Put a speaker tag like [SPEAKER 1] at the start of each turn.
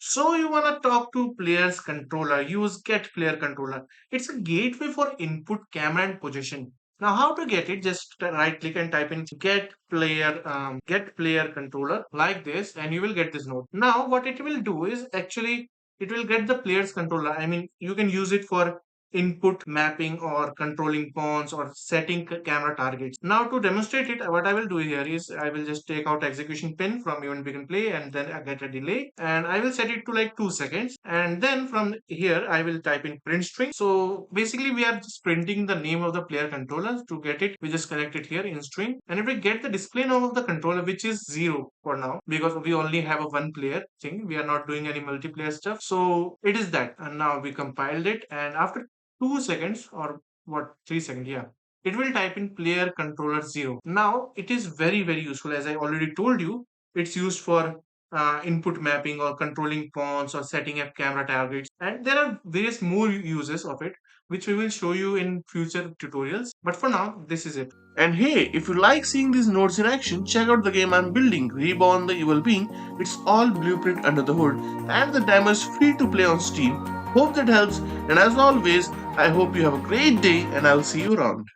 [SPEAKER 1] So you want to talk to player's controller, use get player controller. It's a gateway for input camera and position. Now how to get it? Just right click and type in get player controller like this and you will get this node. Now what it will do is actually it will get the player's controller. I mean you can use it for input mapping or controlling pawns or setting camera targets. Now to demonstrate it, what I will do here is I will just take out execution pin from event begin play and then I get a delay and I will set it to like 2 seconds and then from here I will type in print string. So basically we are just printing the name of the player controller. To get it, we just connect it here in string and if we get the display name of the controller, which is 0 for now because we only have a one player thing, we are not doing any multiplayer stuff, so it is that. And now we compiled it and after 2 seconds or what 3 seconds, yeah, it will type in player controller 0. Now it is very useful. As I already told you, it's used for input mapping or controlling pawns or setting up camera targets, and there are various more uses of it which we will show you in future tutorials, but for now this is it. And hey, if you like seeing these nodes in action, check out the game I'm building, Reborn the Evil Being. It's all blueprint under the hood, and the demo is free to play on Steam. Hope that helps, and as always, I hope you have a great day, and I'll see you around.